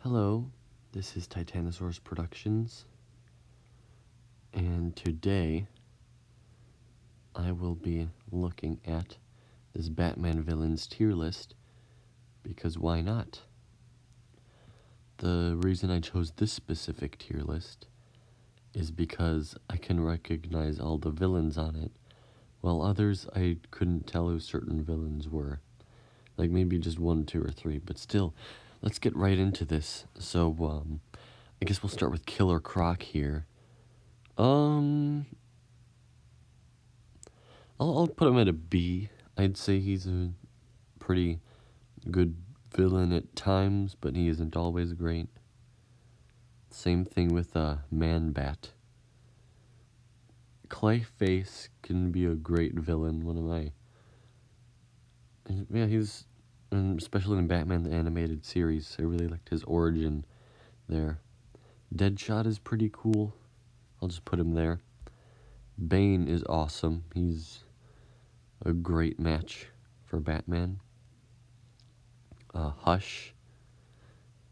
Hello, this is Titanosaurus Productions, and today I will be looking at this Batman villains tier list, because why not? The reason I chose this specific tier list is because I can recognize all the villains on it, while others I couldn't tell who certain villains were. Like maybe just 1, 2, or 3, but still, let's get right into this. So, I guess we'll start with Killer Croc here. I'll put him at a B. I'd say he's a pretty good villain at times, but he isn't always great. Same thing with Man-Bat. Clayface can be a great villain. He's, especially in Batman the Animated Series, I really liked his origin there. Deadshot is pretty cool. I'll just put him there. Bane is awesome. He's a great match for Batman. Hush.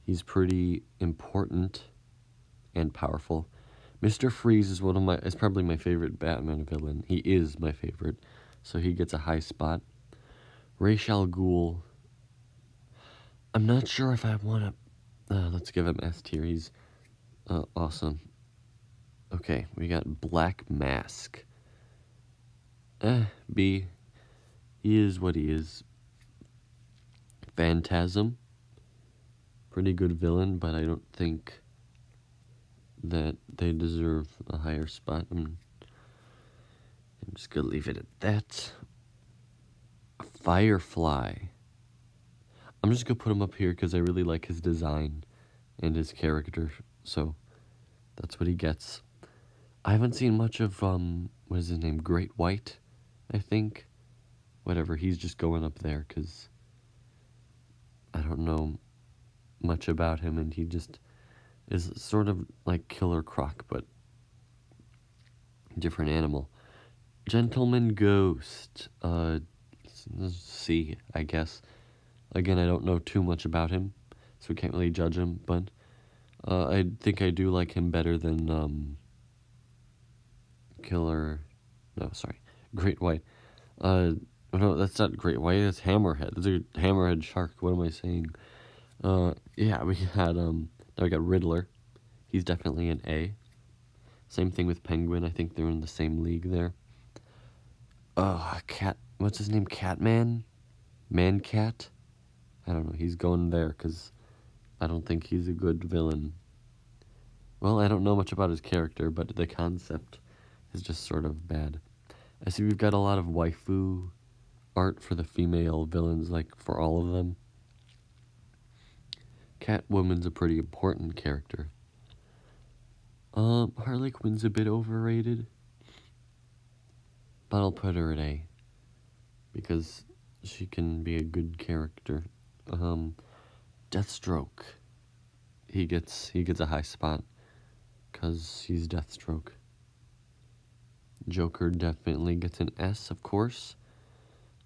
He's pretty important and powerful. Mr. Freeze is probably my favorite Batman villain. He is my favorite, so he gets a high spot. Ra's al Ghul. I'm not sure if I want to. Let's give him S tier. He's awesome. Okay, we got Black Mask. B. He is what he is. Phantasm. Pretty good villain, but I don't think that they deserve a higher spot. I'm just gonna leave it at that. Firefly. I'm just gonna put him up here because I really like his design and his character, so that's what he gets. I haven't seen much of, what is his name? Great White, I think. Whatever, he's just going up there because I don't know much about him, and he just is sort of like Killer Croc, but different animal. Gentleman Ghost. C, I guess. Again, I don't know too much about him, so we can't really judge him, but I think I do like him better than Great White. No, that's not Great White, that's Hammerhead. That's a Hammerhead shark. What am I saying? Yeah, we had, now we got Riddler. He's definitely an A. Same thing with Penguin. I think they're in the same league there. What's his name? Catman? Man-Cat? I don't know. He's going there because I don't think he's a good villain. Well, I don't know much about his character, but the concept is just sort of bad. I see we've got a lot of waifu art for the female villains, like for all of them. Catwoman's a pretty important character. Harley Quinn's a bit overrated, but I'll put her at A because she can be a good character. Deathstroke. He gets a high spot because he's Deathstroke. Joker definitely gets an S, of course.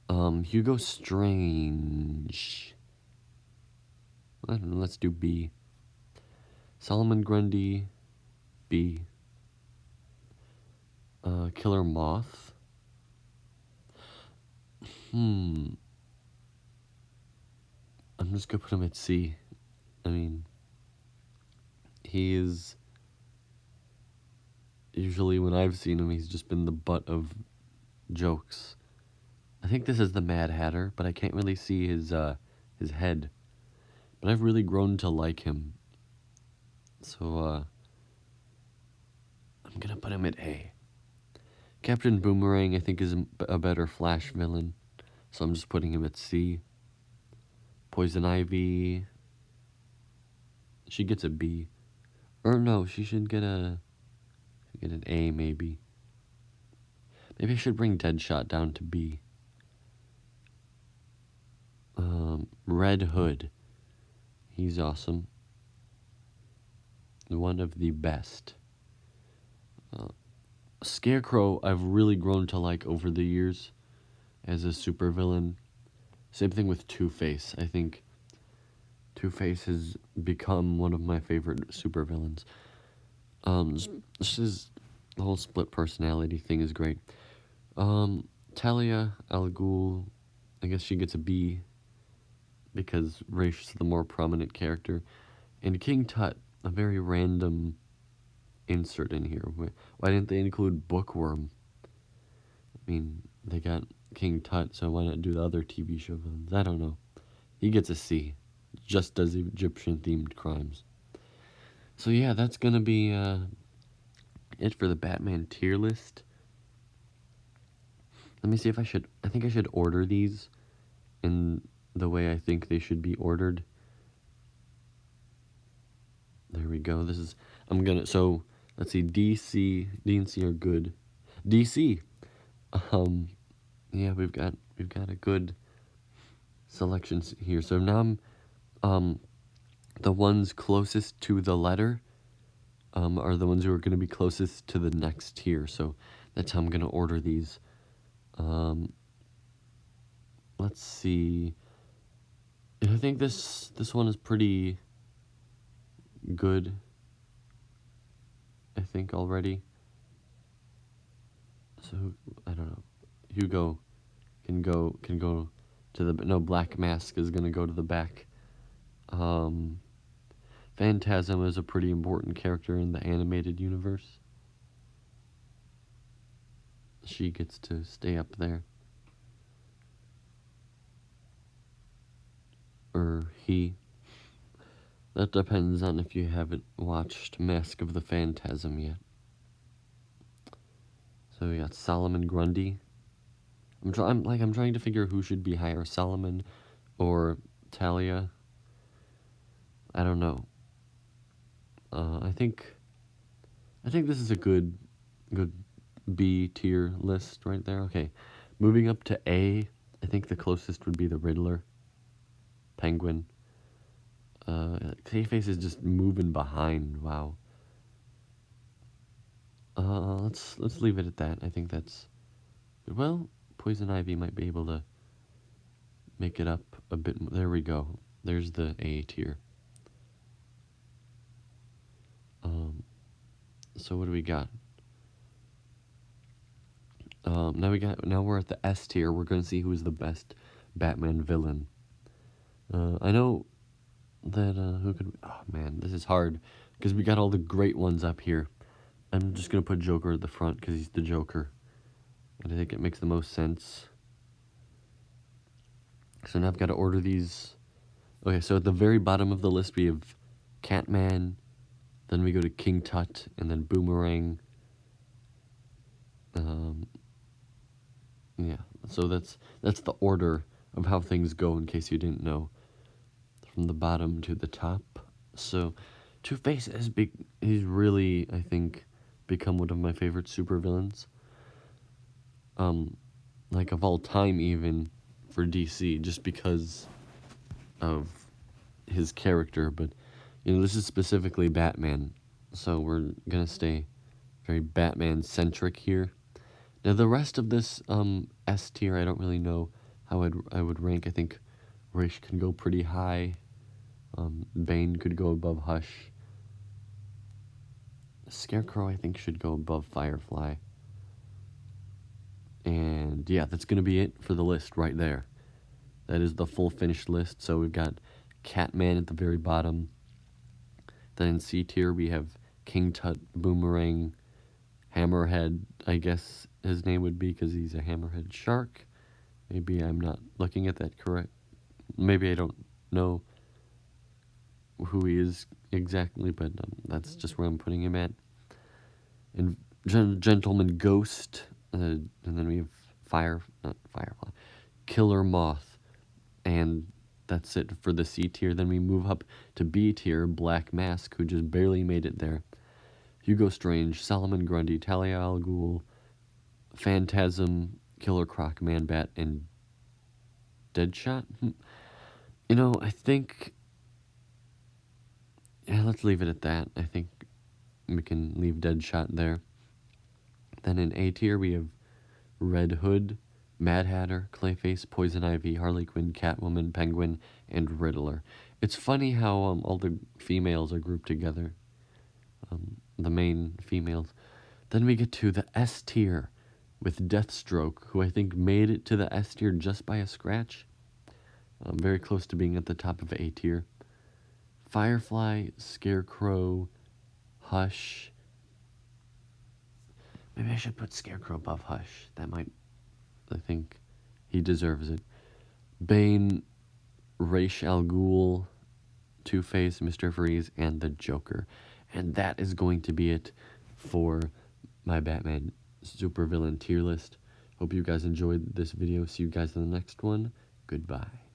Hugo Strange. I don't know, let's do B. Solomon Grundy, B. Killer Moth. I'm just gonna put him at C. I mean, he is, usually when I've seen him, he's just been the butt of jokes. I think this is the Mad Hatter, but I can't really see his head. But I've really grown to like him. So, I'm gonna put him at A. Captain Boomerang, I think, is a better Flash villain, so I'm just putting him at C. Poison Ivy, she gets a B. Or no, she should get an A, maybe. Maybe I should bring Deadshot down to B. Red Hood, he's awesome. One of the best. Scarecrow, I've really grown to like over the years as a supervillain. Same thing with Two-Face. I think Two-Face has become one of my favorite supervillains. This is the whole split personality thing is great. Talia al Ghul, I guess she gets a B because Raish is the more prominent character, and King Tut, a very random insert in here. Why didn't they include Bookworm? I mean, they got King Tut, so why not do the other TV show villains? I don't know. He gets a C. Just does Egyptian-themed crimes. So yeah, that's gonna be it for the Batman tier list. Let me see if I think I should order these in the way I think they should be ordered. There we go. So let's see, D and C are good. DC. Yeah, we've got a good selection here. So now I'm the ones closest to the letter are the ones who are going to be closest to the next tier. So that's how I'm going to order these. Let's see. I think this one is pretty good. I think already. So I don't know. Hugo can go to the Black Mask is gonna go to the back. Phantasm is a pretty important character in the animated universe. She gets to stay up there. Or he. That depends on if you haven't watched Mask of the Phantasm yet. So we got Solomon Grundy. I'm trying to figure who should be higher, Solomon or Talia. I don't know. I think this is a good B tier list right there. Okay, moving up to A. I think the closest would be the Riddler, Penguin. Clayface is just moving behind. Wow. Let's leave it at that. I think that's good. Well, Poison Ivy might be able to make it up a bit. There we go. There's the A tier. So what do we got? Now we're at the S tier. We're gonna see who's the best Batman villain. I know that who could? Oh man, this is hard because we got all the great ones up here. I'm just gonna put Joker at the front because he's the Joker, and I think it makes the most sense. So now I've got to order these. Okay, so at the very bottom of the list we have Catman, then we go to King Tut, and then Boomerang. Yeah, so that's the order of how things go in case you didn't know. From the bottom to the top. So Two-Face he's really, I think, become one of my favorite supervillains. Like of all time even for DC, just because of his character, but this is specifically Batman, so we're gonna stay very Batman centric here. Now the rest of this S tier, I don't really know how I would rank. I think Raish can go pretty high. Bane could go above Hush. Scarecrow, I think, should go above Firefly. And yeah, that's gonna be it for the list right there. That is the full finished list. So we've got Catman at the very bottom. Then in C tier we have King Tut, Boomerang, Hammerhead, I guess his name would be because he's a hammerhead shark. Maybe I'm not looking at that correct. Maybe I don't know who he is exactly, but that's just where I'm putting him at. And Gentleman Ghost, and then we have Firefly, Killer Moth, and that's it for the C tier. Then we move up to B tier, Black Mask, who just barely made it there. Hugo Strange, Solomon Grundy, Talia al Ghul, Phantasm, Killer Croc, Man-Bat, and Deadshot. I think... Yeah, let's leave it at that. I think we can leave Deadshot there. Then in A tier, we have Red Hood, Mad Hatter, Clayface, Poison Ivy, Harley Quinn, Catwoman, Penguin, and Riddler. It's funny how all the females are grouped together, the main females. Then we get to the S tier with Deathstroke, who I think made it to the S tier just by a scratch. Very close to being at the top of A tier. Firefly, Scarecrow, Hush. Maybe I should put Scarecrow above Hush. That might, I think he deserves it. Bane, Ra's al Ghul, Two-Face, Mr. Freeze, and the Joker. And that is going to be it for my Batman supervillain tier list. Hope you guys enjoyed this video. See you guys in the next one. Goodbye.